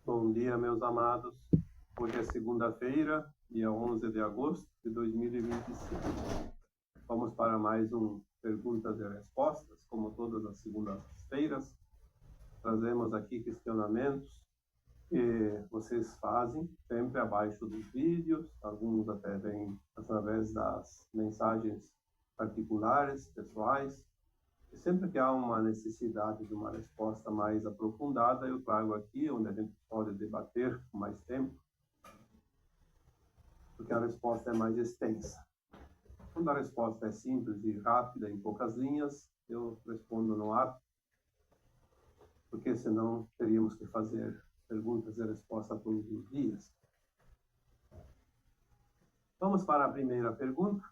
Bom dia, meus amados. Hoje é segunda-feira, dia 11 de agosto de 2025. Vamos para mais um Perguntas e Respostas, como todas as segundas-feiras. Trazemos aqui questionamentos que vocês fazem sempre abaixo dos vídeos, alguns até vêm através das mensagens particulares, pessoais. E sempre que há uma necessidade de uma resposta mais aprofundada, eu trago aqui, onde a gente pode debater com mais tempo, porque a resposta é mais extensa. Quando a resposta é simples e rápida, em poucas linhas, eu respondo no ato, porque senão teríamos que fazer perguntas e respostas todos os dias. Vamos para a primeira pergunta.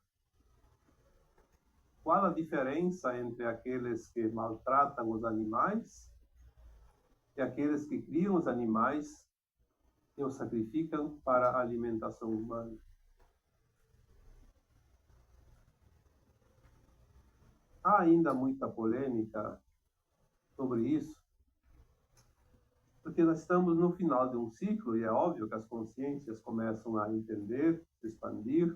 Qual a diferença entre aqueles que maltratam os animais e aqueles que criam os animais e os sacrificam para a alimentação humana? Há ainda muita polêmica sobre isso, porque nós estamos no final de um ciclo e é óbvio que as consciências começam a entender, se expandir.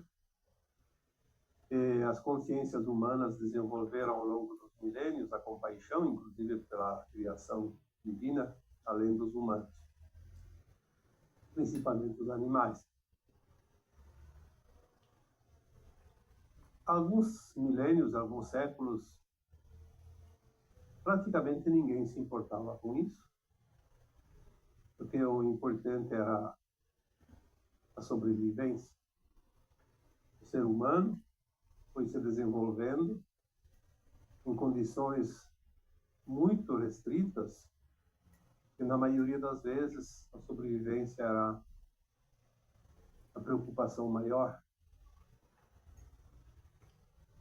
E as consciências humanas desenvolveram ao longo dos milênios a compaixão, inclusive pela criação divina, além dos humanos, principalmente os animais. Alguns milênios, alguns séculos, praticamente ninguém se importava com isso, porque o importante era a sobrevivência. O ser humano foi se desenvolvendo em condições muito restritas, e na maioria das vezes a sobrevivência era a preocupação maior.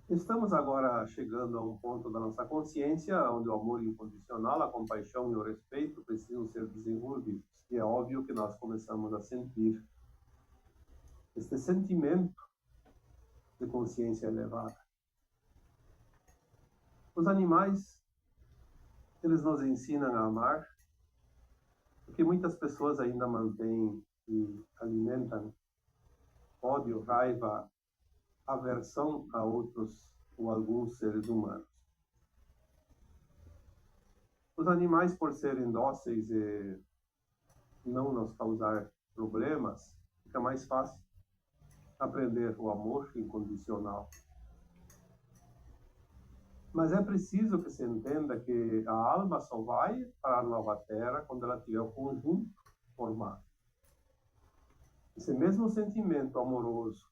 Estamos agora chegando a um ponto da nossa consciência onde o amor incondicional, a compaixão e o respeito precisam ser desenvolvidos. E é óbvio que nós começamos a sentir este sentimento de consciência elevada. Os animais, eles nos ensinam a amar, porque muitas pessoas ainda mantêm e alimentam ódio, raiva, aversão a outros ou alguns seres humanos. Os animais, por serem dóceis e não nos causar problemas, fica mais fácil aprender o amor incondicional. Mas é preciso que se entenda que a alma só vai para a nova terra quando ela tiver o conjunto formado. Esse mesmo sentimento amoroso,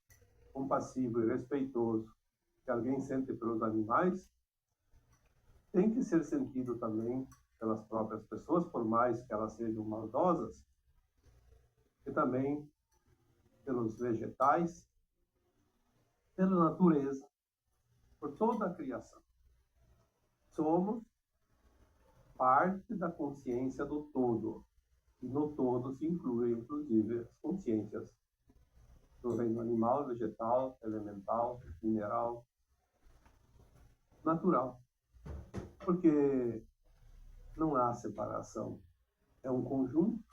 compassivo e respeitoso que alguém sente pelos animais tem que ser sentido também pelas próprias pessoas, por mais que elas sejam maldosas, e também pelos vegetais, pela natureza, por toda a criação. Somos parte da consciência do todo, e no todo se inclui, inclusive, as consciências do reino animal, vegetal, elemental, mineral, natural. Porque não há separação. É um conjunto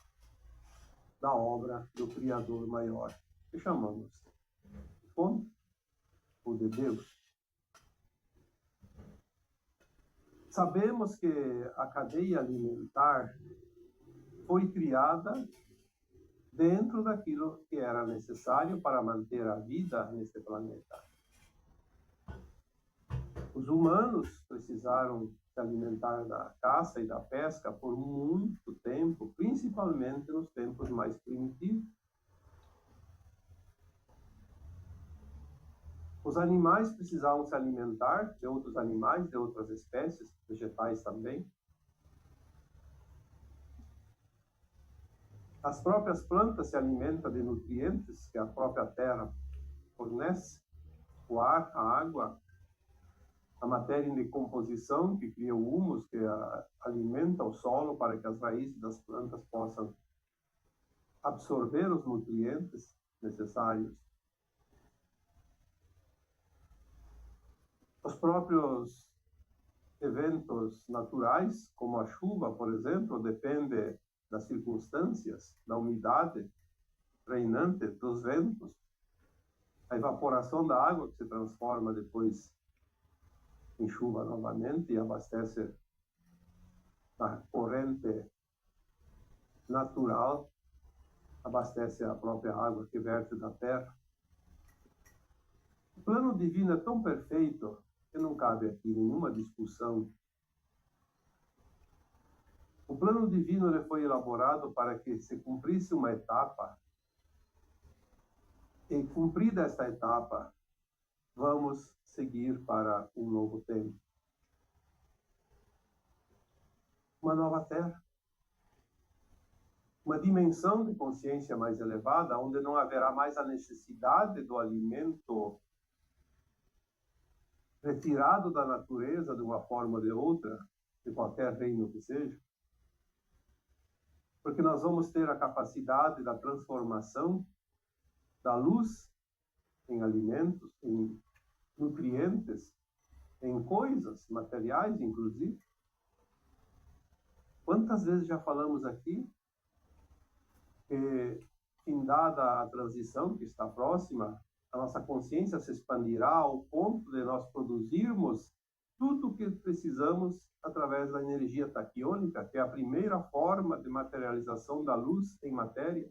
da obra do Criador maior, que chamamos de fonte ou de Deus. Sabemos que a cadeia alimentar foi criada dentro daquilo que era necessário para manter a vida neste planeta. Os humanos precisaram se alimentar da caça e da pesca por muito tempo, principalmente nos tempos mais primitivos. Os animais precisavam se alimentar de outros animais, de outras espécies, vegetais também. As próprias plantas se alimentam de nutrientes que a própria terra fornece, o ar, a água, a matéria em decomposição que cria o humus, que alimenta o solo para que as raízes das plantas possam absorver os nutrientes necessários. Os próprios eventos naturais, como a chuva, por exemplo, depende das circunstâncias, da umidade reinante, dos ventos, a evaporação da água que se transforma depois em chuva novamente e abastece a corrente natural, abastece a própria água que verte da terra. O plano divino é tão perfeito que não cabe aqui nenhuma discussão. O plano divino ele foi elaborado para que se cumprisse uma etapa, e cumprida esta etapa, vamos seguir para um novo tempo. Uma nova terra. Uma dimensão de consciência mais elevada, onde não haverá mais a necessidade do alimento retirado da natureza de uma forma ou de outra, de qualquer reino que seja. Porque nós vamos ter a capacidade da transformação da luz em alimentos, em nutrientes, em coisas materiais, inclusive. Quantas vezes já falamos aqui que, findada a transição que está próxima, a nossa consciência se expandirá ao ponto de nós produzirmos tudo o que precisamos através da energia taquiônica, que é a primeira forma de materialização da luz em matéria.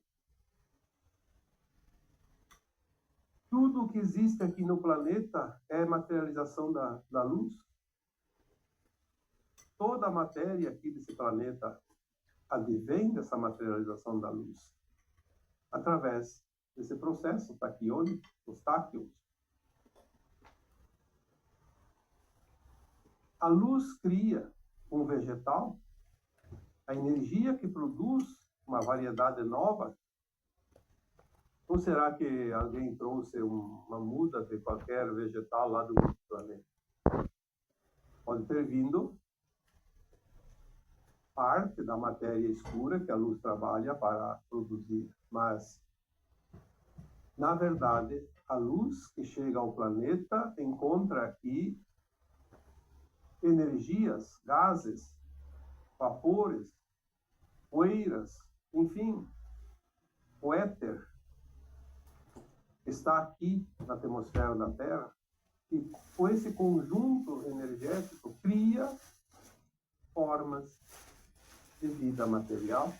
Tudo o que existe aqui no planeta é materialização da luz. Toda a matéria aqui desse planeta advém dessa materialização da luz, através desse processo taquiônico, os táquions. A luz cria um vegetal, a energia que produz uma variedade nova. Ou será que alguém trouxe uma muda de qualquer vegetal lá do planeta? Pode ter vindo parte da matéria escura que a luz trabalha para produzir, mas, na verdade, a luz que chega ao planeta encontra aqui energias, gases, vapores, poeiras, enfim, o éter está aqui na atmosfera da Terra e com esse conjunto energético cria formas de vida material.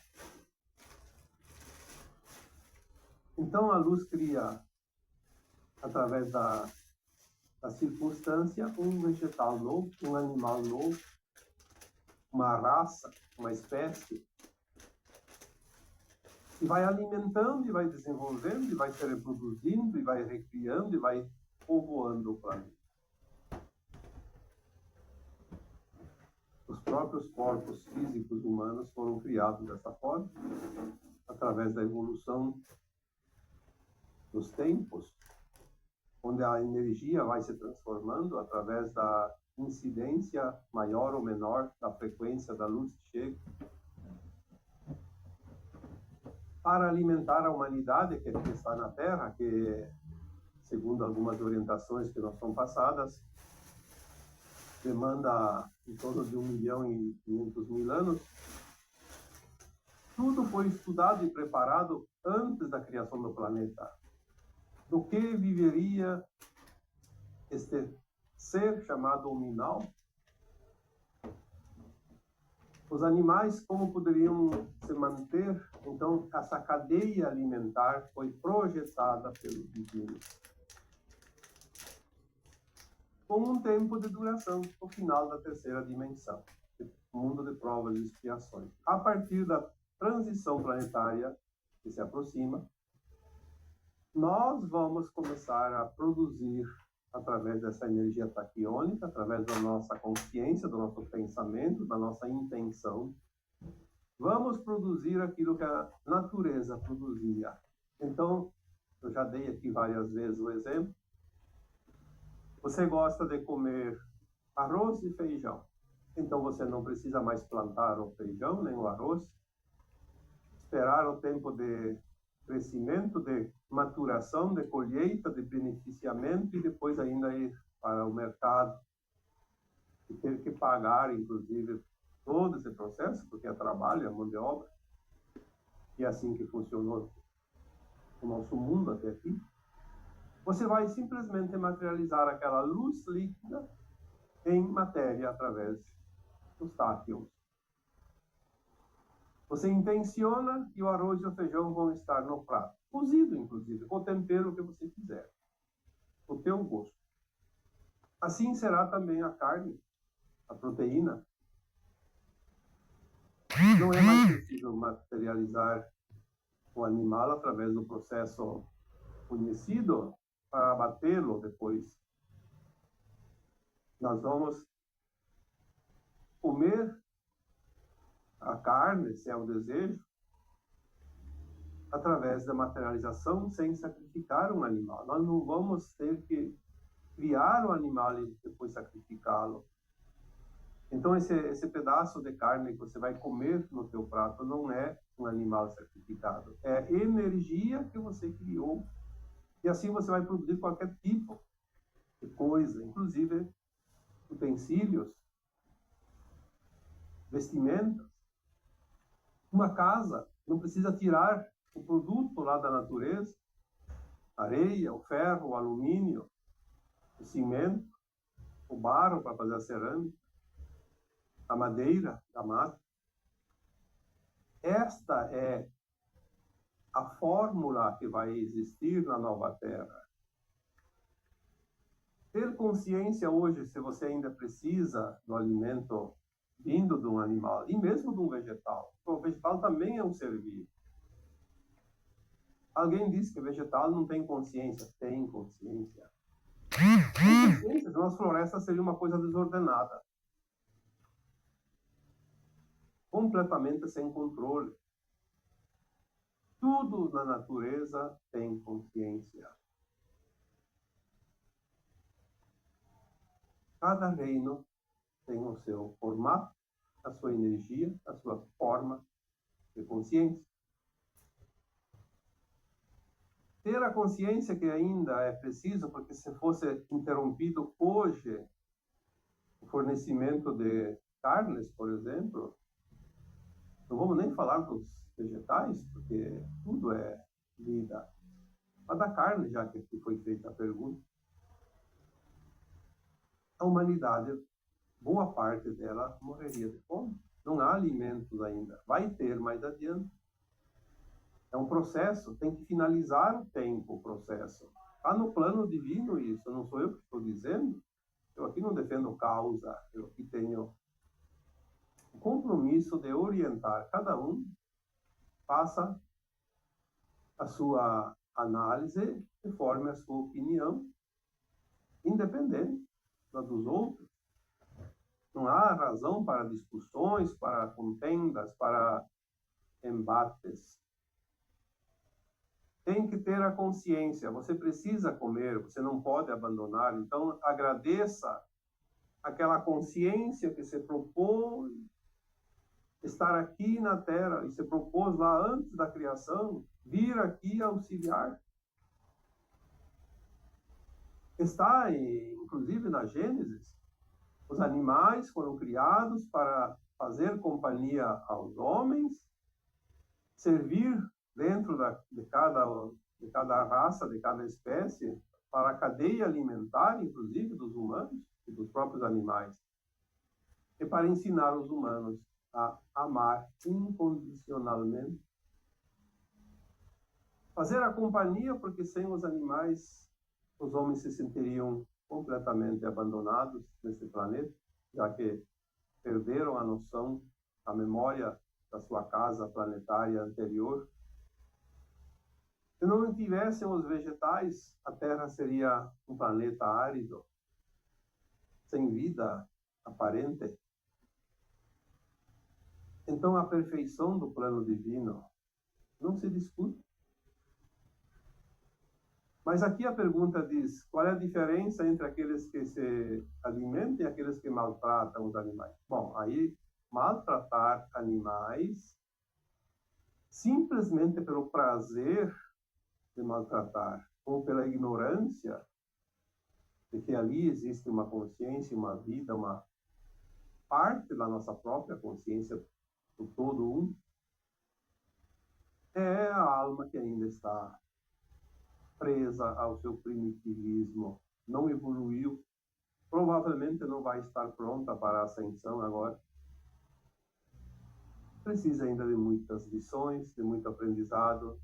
Então a luz cria, através da circunstância, um vegetal novo, um animal novo, uma raça, uma espécie, e vai alimentando, e vai desenvolvendo, e vai se reproduzindo, e vai recriando, e vai povoando o planeta. Os próprios corpos físicos humanos foram criados dessa forma, através da evolução dos tempos, onde a energia vai se transformando através da incidência maior ou menor da frequência da luz que chega, para alimentar a humanidade que está na Terra, que, segundo algumas orientações que nos são passadas, demanda em torno de 1.500.000 anos. Tudo foi estudado e preparado antes da criação do planeta. Do que viveria este ser chamado hominal? Os animais, como poderiam se manter? Então, essa cadeia alimentar foi projetada pelo divino, com um tempo de duração, o final da terceira dimensão, o mundo de provas e expiações. A partir da transição planetária que se aproxima, nós vamos começar a produzir, através dessa energia taquiônica, através da nossa consciência, do nosso pensamento, da nossa intenção, vamos produzir aquilo que a natureza produzia. Então, eu já dei aqui várias vezes o exemplo. Você gosta de comer arroz e feijão. Então você não precisa mais plantar o feijão nem o arroz. Esperar o tempo de crescimento, de maturação, de colheita, de beneficiamento e depois ainda ir para o mercado e ter que pagar, inclusive, todo esse processo, porque é trabalho, é mão de obra. e é assim que funcionou o nosso mundo até aqui, você vai simplesmente materializar aquela luz líquida em matéria através dos tátios. Você intenciona que o arroz e o feijão vão estar no prato, cozido inclusive, com o tempero que você quiser, o teu gosto. Assim será também a carne, a proteína. Não é mais preciso materializar o animal através do processo conhecido para abatê-lo depois. Nós vamos comer a carne, se é o desejo, através da materialização sem sacrificar um animal. Nós não vamos ter que criar o animal e depois sacrificá-lo. Então esse pedaço de carne que você vai comer no teu prato não é um animal sacrificado, é energia que você criou. E assim você vai produzir qualquer tipo de coisa, inclusive utensílios, vestimentas. Uma casa não precisa tirar o produto lá da natureza, a areia, o ferro, o alumínio, o cimento, o barro para fazer a cerâmica, a madeira da mata. Esta é a fórmula que vai existir na nova terra. Ter consciência hoje, se você ainda precisa do alimento vindo de um animal, e mesmo de um vegetal. O vegetal também é um ser vivo. Alguém disse que vegetal não tem consciência. Tem consciência. Tem consciência, senão as florestas seriam uma coisa desordenada. Completamente sem controle. Tudo na natureza tem consciência. Cada reino tem o seu formato, a sua energia, a sua forma de consciência. Ter a consciência que ainda é preciso, porque se fosse interrompido hoje o fornecimento de carnes, por exemplo, não vamos nem falar dos vegetais, porque tudo é vida. Mas da carne, já que foi feita a pergunta, a humanidade, boa parte dela morreria de fome. Não há alimentos ainda. Vai ter mais adiante. É um processo, tem que finalizar o tempo, o processo. Está no plano divino isso, não sou eu que estou dizendo. Eu aqui não defendo causa, eu aqui tenho o compromisso de orientar cada um, faça a sua análise e forme a sua opinião, independente da dos outros. Não há razão para discussões, para contendas, para embates. Tem que ter a consciência, você precisa comer, você não pode abandonar, então agradeça aquela consciência que se propôs estar aqui na Terra e se propôs lá antes da criação, vir aqui auxiliar. Está, inclusive, na Gênesis, os animais foram criados para fazer companhia aos homens, servir dentro de cada raça, de cada espécie, para a cadeia alimentar, inclusive, dos humanos e dos próprios animais, e para ensinar os humanos a amar incondicionalmente. Fazer a companhia, porque sem os animais, os homens se sentiriam completamente abandonados nesse planeta, já que perderam a noção, a memória da sua casa planetária anterior. Se não tivessem os vegetais, a Terra seria um planeta árido, sem vida aparente. Então, a perfeição do plano divino não se discute. Mas aqui a pergunta diz, qual é a diferença entre aqueles que se alimentam e aqueles que maltratam os animais? Bom, aí, maltratar animais simplesmente pelo prazer de maltratar, ou pela ignorância de que ali existe uma consciência, uma vida, uma parte da nossa própria consciência, do todo um, alma que ainda está presa ao seu primitivismo, não evoluiu, provavelmente não vai estar pronta para a ascensão agora. Precisa ainda de muitas lições, de muito aprendizado.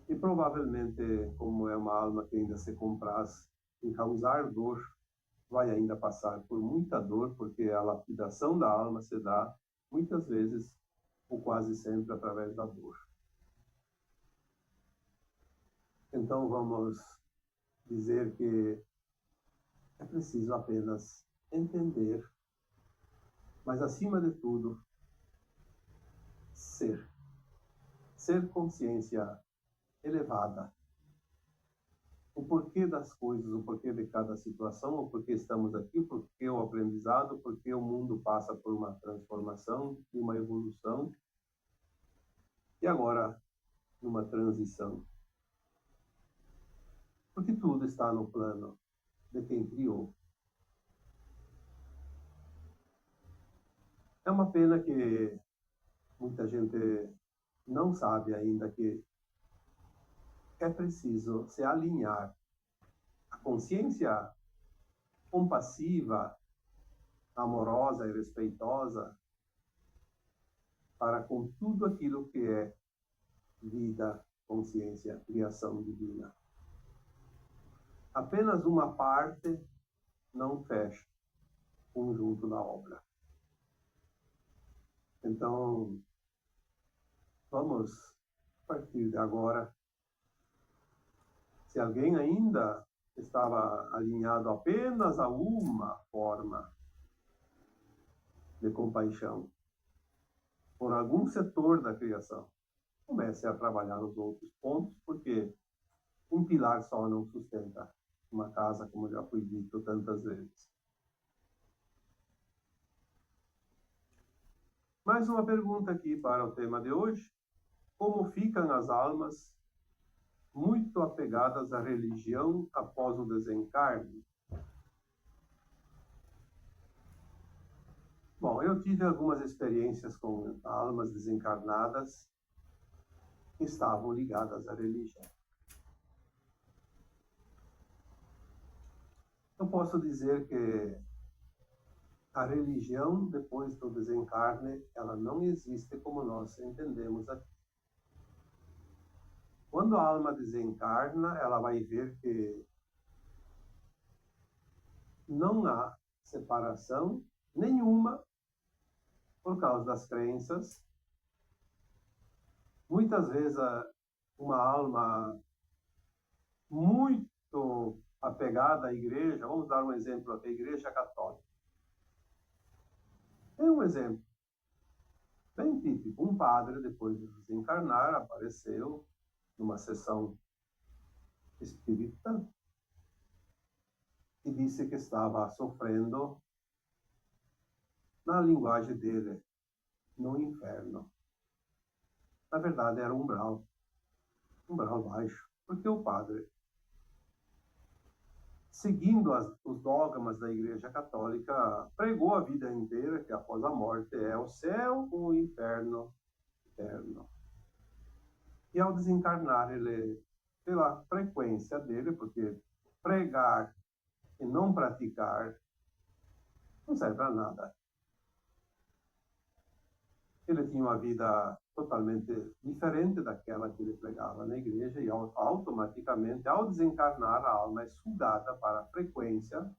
E provavelmente, como é uma alma que ainda se compraz em causar dor, vai ainda passar por muita dor, porque a lapidação da alma se dá muitas vezes, ou quase sempre, através da dor. Então vamos dizer que é preciso apenas entender, mas acima de tudo, ser consciência elevada. O porquê das coisas, o porquê de cada situação, o porquê estamos aqui, o porquê o aprendizado, o porquê o mundo passa por uma transformação, uma evolução, e agora numa transição. Porque tudo está no plano de quem criou. É uma pena que muita gente não sabe ainda que é preciso se alinhar a consciência compassiva, amorosa e respeitosa para com tudo aquilo que é vida, consciência, criação divina. Apenas uma parte não fecha o conjunto da obra. Então, vamos, a partir de agora, se alguém ainda estava alinhado apenas a uma forma de compaixão por algum setor da criação, comece a trabalhar nos outros pontos, porque um pilar só não sustenta uma casa, como já foi dito tantas vezes. Mais uma pergunta aqui para o tema de hoje. Como ficam as almas muito apegadas à religião após o desencarne? Bom, eu tive algumas experiências com almas desencarnadas que estavam ligadas à religião. Eu posso dizer que a religião, depois do desencarne, ela não existe como nós entendemos aqui. Quando a alma desencarna, ela vai ver que não há separação nenhuma por causa das crenças. Muitas vezes, uma alma muito apegada à igreja, vamos dar um exemplo aqui, a Igreja Católica. É um exemplo bem típico. Um padre, depois de desencarnar, apareceu numa sessão espírita e disse que estava sofrendo, na linguagem dele, no inferno. Na verdade, era um umbral baixo, porque o padre, seguindo os dogmas da Igreja Católica, pregou a vida inteira que após a morte é o céu ou o inferno eterno. E ao desencarnar, ele, pela frequência dele, porque pregar e não praticar não serve para nada. Ele tinha uma vida totalmente diferente daquela que ele pregava na igreja e automaticamente, ao desencarnar, a alma é sugada para a frequência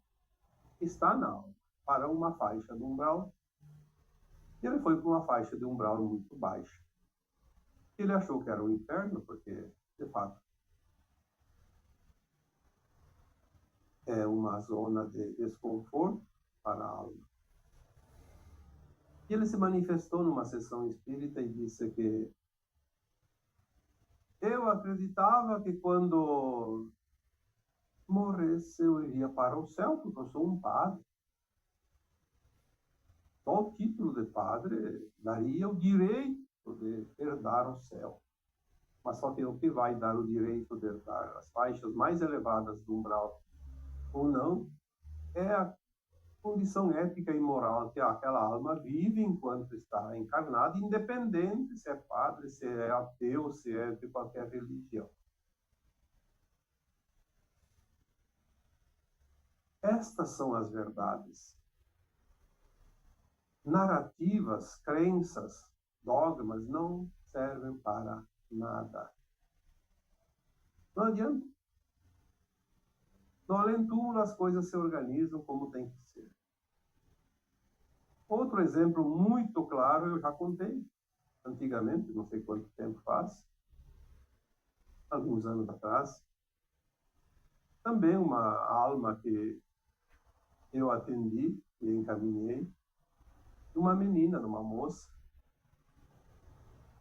que está na alma, para uma faixa de umbral. E ele foi para uma faixa de umbral muito baixa. Ele achou que era o inferno, porque, de fato, é uma zona de desconforto para a alma. E ele se manifestou numa sessão espírita e disse que eu acreditava que quando morresse eu iria para o céu, porque eu sou um padre. Só o título de padre daria o direito de herdar o céu. Mas só que o que vai dar o direito de herdar as faixas mais elevadas do umbral ou não é condição ética e moral que aquela alma vive enquanto está encarnada, independente se é padre, se é ateu, se é de qualquer religião. Estas são as verdades. Narrativas, crenças, dogmas não servem para nada. Não adianta. No além-túmulo as coisas se organizam como tem que ser. Outro exemplo muito claro eu já contei antigamente, não sei quanto tempo faz, alguns anos atrás. Também uma alma que eu atendi e encaminhei, uma menina, uma moça,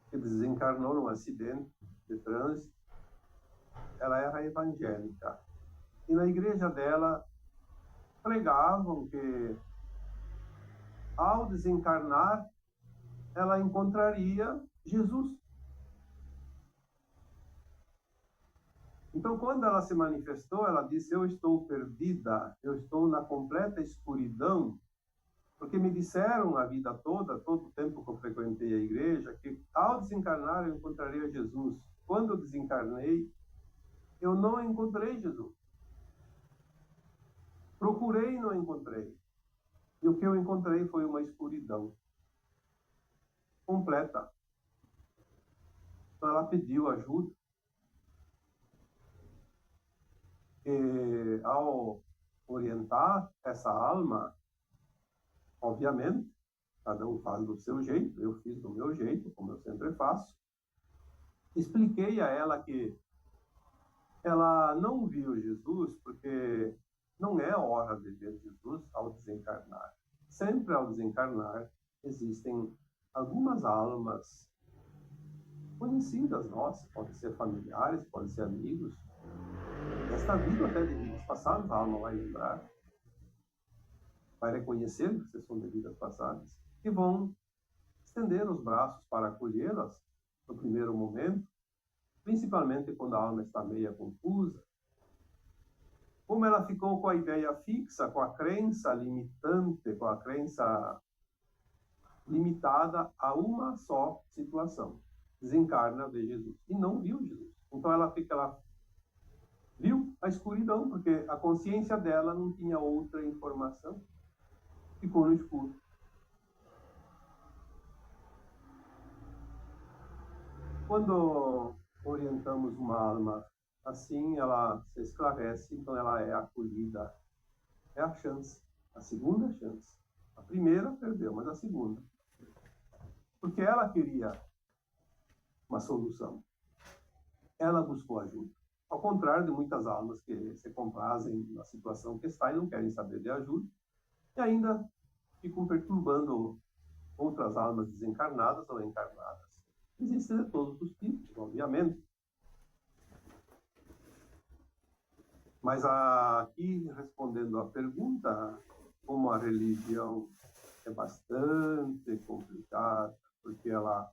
que desencarnou num acidente de trânsito. Ela era evangélica. E na igreja dela pregavam que ao desencarnar ela encontraria Jesus. Então, quando ela se manifestou, ela disse: eu estou perdida, eu estou na completa escuridão, porque me disseram a vida toda, todo o tempo que eu frequentei a igreja, que ao desencarnar eu encontraria Jesus. Quando eu desencarnei, eu não encontrei Jesus. Procurei e não encontrei. E o que eu encontrei foi uma escuridão completa. Então ela pediu ajuda. E ao orientar essa alma, obviamente, cada um faz do seu jeito, eu fiz do meu jeito, como eu sempre faço. Expliquei a ela que ela não viu Jesus porque não é hora de ver Jesus ao desencarnar. Sempre ao desencarnar existem algumas almas conhecidas nossas, podem ser familiares, podem ser amigos. Esta vida até de vidas passadas, a alma vai lembrar, vai reconhecer que vocês são de vidas passadas, e vão estender os braços para acolhê-las no primeiro momento, principalmente quando a alma está meia confusa. Como ela ficou com a ideia fixa, com a crença limitante, com a crença limitada a uma só situação, desencarna, vê Jesus, e não viu Jesus. Então ela viu a escuridão, porque a consciência dela não tinha outra informação, ficou no escuro. Quando orientamos uma alma assim, ela se esclarece, então ela é acolhida. É a chance, a segunda chance. A primeira perdeu, mas a segunda. Porque ela queria uma solução. Ela buscou ajuda. Ao contrário de muitas almas que se comprazem na situação que está e não querem saber de ajuda, e ainda ficam perturbando outras almas desencarnadas ou encarnadas. Existem de todos os tipos, obviamente. Mas aqui, respondendo à pergunta, como a religião é bastante complicada, porque ela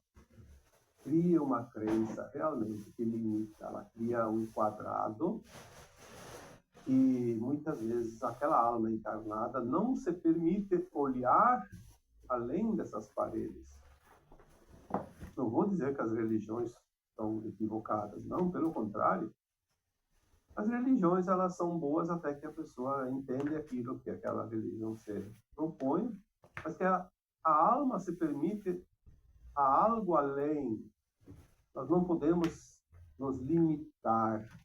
cria uma crença realmente que limita, ela cria um quadrado e muitas vezes aquela alma encarnada não se permite olhar além dessas paredes. Não vou dizer que as religiões estão equivocadas, não, pelo contrário. As religiões, elas são boas até que a pessoa entende aquilo que aquela religião se propõe, mas que a alma se permite a algo além. Nós não podemos nos limitar.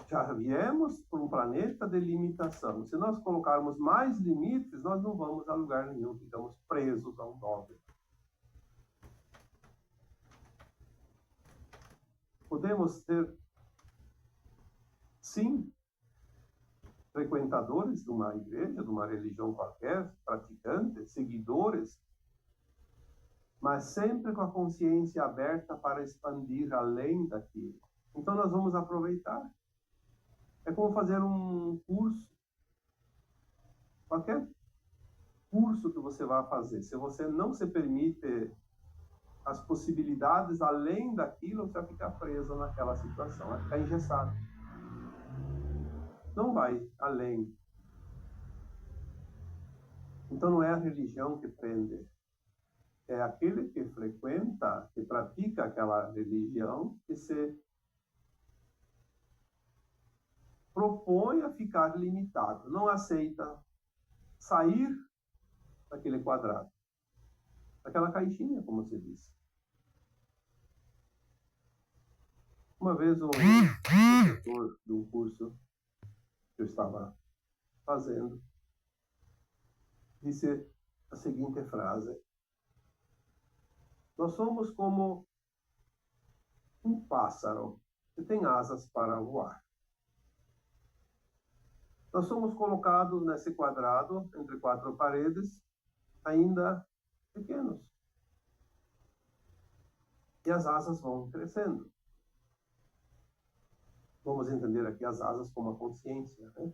Já viemos para um planeta de limitação. Se nós colocarmos mais limites, nós não vamos a lugar nenhum, ficamos presos a um dogma. Podemos ter, sim, frequentadores de uma igreja, de uma religião qualquer, praticantes, seguidores, mas sempre com a consciência aberta para expandir além daquilo. Então nós vamos aproveitar. É como fazer um curso. Qualquer curso que você vá fazer, se você não se permite as possibilidades além daquilo, você vai ficar preso naquela situação, vai ficar engessado. Não vai além. Então não é a religião que prende, é aquele que frequenta, que pratica aquela religião, que se propõe a ficar limitado, não aceita sair daquele quadrado, daquela caixinha, como se diz. Uma vez um professor de um curso que eu estava fazendo disse a seguinte frase: nós somos como um pássaro que tem asas para voar. Nós somos colocados nesse quadrado, entre quatro paredes, ainda pequenos. E as asas vão crescendo. Vamos entender aqui as asas como a consciência, né?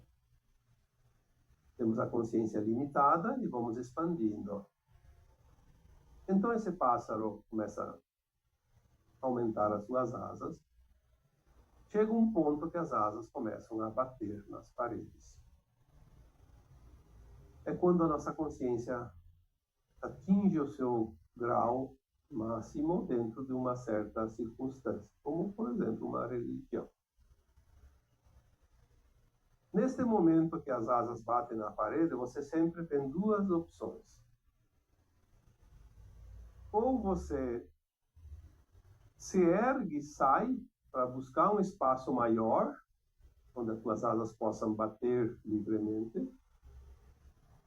Temos a consciência limitada e vamos expandindo. Então esse pássaro começa a aumentar as suas asas. Chega um ponto que as asas começam a bater nas paredes. É quando a nossa consciência atinge o seu grau máximo dentro de uma certa circunstância, como, por exemplo, uma religião. Neste momento que as asas batem na parede, você sempre tem duas opções. Ou você se ergue e sai para buscar um espaço maior, onde as suas asas possam bater livremente.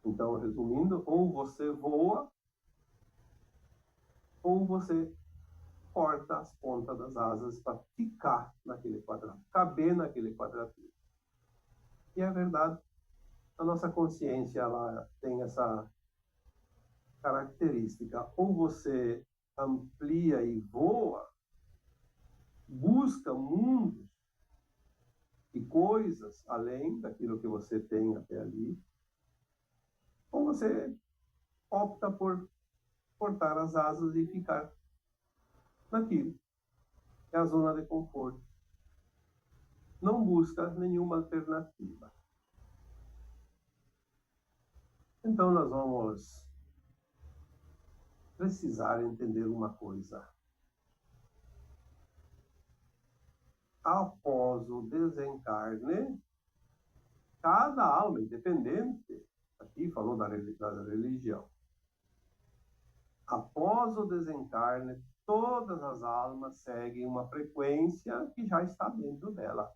Então, resumindo, ou você voa, ou você corta as pontas das asas para ficar naquele quadrado, caber naquele quadradinho. E é verdade, a nossa consciência ela tem essa característica. Ou você amplia e voa, busca mundos e coisas além daquilo que você tem até ali, ou você opta por cortar as asas e ficar naquilo. É a zona de conforto. Não busca nenhuma alternativa. Então nós vamos precisar entender uma coisa. Após o desencarne, cada alma, independente, aqui falou da religião, após o desencarne, todas as almas seguem uma frequência que já está dentro dela.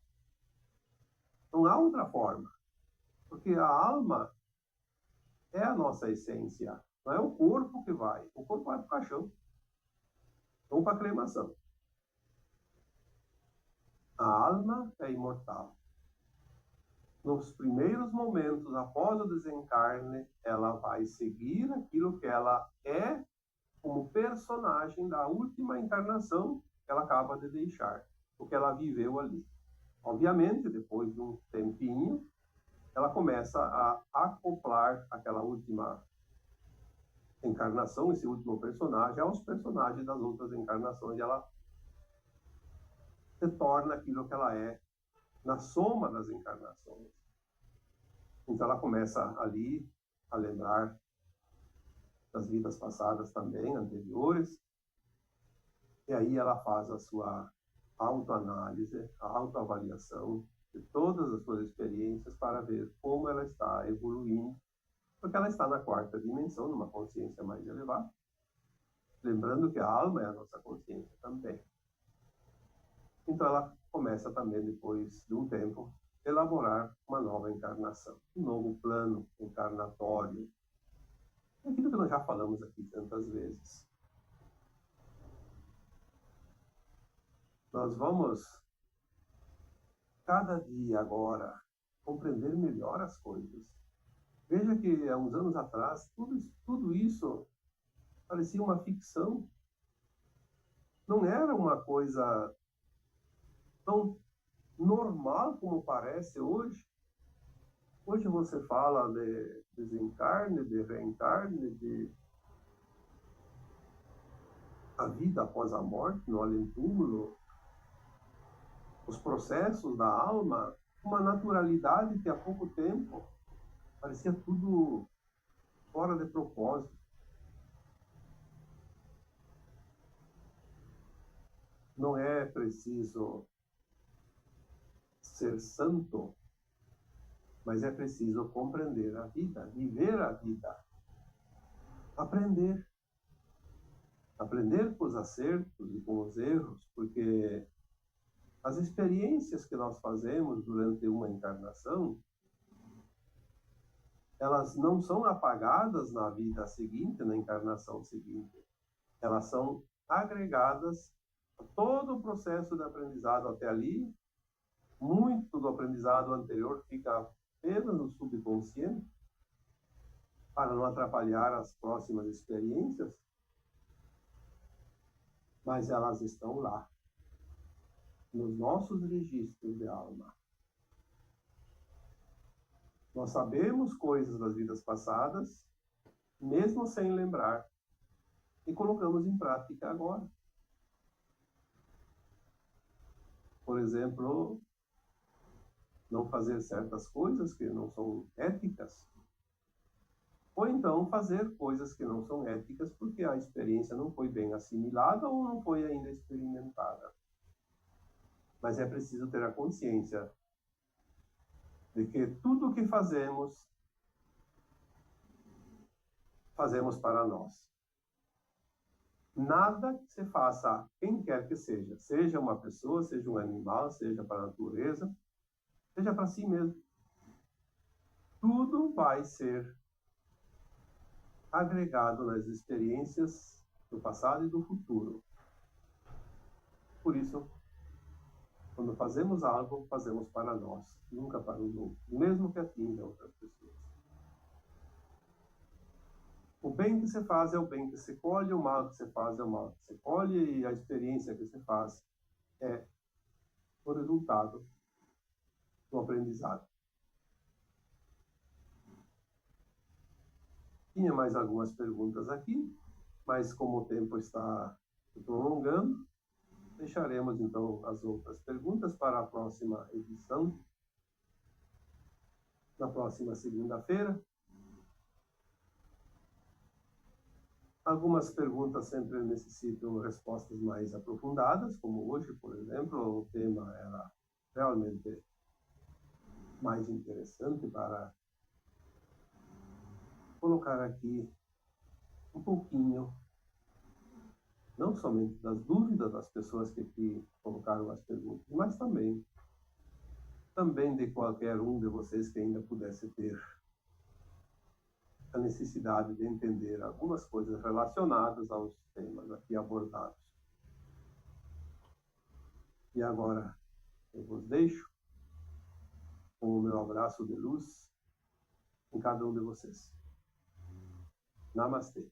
Não há outra forma, porque a alma é a nossa essência, não é o corpo que vai. O corpo vai para o caixão, ou para a cremação. A alma é imortal. Nos primeiros momentos após o desencarne, ela vai seguir aquilo que ela é como personagem da última encarnação que ela acaba de deixar, o que ela viveu ali. Obviamente, depois de um tempinho, ela começa a acoplar aquela última encarnação, esse último personagem, aos personagens das outras encarnações, e ela se torna aquilo que ela é na soma das encarnações. Então ela começa ali a lembrar das vidas passadas também, anteriores, e aí ela faz a sua autoanálise, a autoavaliação de todas as suas experiências para ver como ela está evoluindo, porque ela está na quarta dimensão, numa consciência mais elevada. Lembrando que a alma é a nossa consciência também. Então ela começa também, depois de um tempo, a elaborar uma nova encarnação, um novo plano encarnatório. Aquilo que nós já falamos aqui tantas vezes. Nós vamos, cada dia agora, compreender melhor as coisas. Veja que há uns anos atrás, tudo isso parecia uma ficção. Não era uma coisa tão normal como parece hoje. Hoje você fala de desencarne, de reencarne, de a vida após a morte, no além-túmulo, os processos da alma, uma naturalidade que há pouco tempo parecia tudo fora de propósito. Não é preciso ser santo, mas é preciso compreender a vida, viver a vida, aprender. Aprender com os acertos e com os erros, porque as experiências que nós fazemos durante uma encarnação, elas não são apagadas na vida seguinte, na encarnação seguinte. Elas são agregadas a todo o processo de aprendizado até ali. Muito do aprendizado anterior fica apenas no subconsciente, para não atrapalhar as próximas experiências, mas elas estão lá, nos nossos registros de alma. Nós sabemos coisas das vidas passadas, mesmo sem lembrar, e colocamos em prática agora. Por exemplo, não fazer certas coisas que não são éticas, ou então fazer coisas que não são éticas porque a experiência não foi bem assimilada ou não foi ainda experimentada. Mas é preciso ter a consciência de que tudo o que fazemos, fazemos para nós. Nada que se faça a quem quer que seja, seja uma pessoa, seja um animal, seja para a natureza, seja para si mesmo. Tudo vai ser agregado nas experiências do passado e do futuro. Por isso, quando fazemos algo, fazemos para nós, nunca para os outros, mesmo que atinja outras pessoas. O bem que se faz é o bem que se colhe, o mal que se faz é o mal que se colhe, e a experiência que se faz é o resultado do aprendizado. Tinha mais algumas perguntas aqui, mas como o tempo está se prolongando, deixaremos então as outras perguntas para a próxima edição, na próxima segunda-feira. Algumas perguntas sempre necessitam respostas mais aprofundadas, como hoje, por exemplo, o tema era realmente mais interessante para colocar aqui um pouquinho, não somente das dúvidas das pessoas que colocaram as perguntas, mas também de qualquer um de vocês que ainda pudesse ter a necessidade de entender algumas coisas relacionadas aos temas aqui abordados. E agora eu vos deixo com o meu abraço de luz em cada um de vocês. Namastê.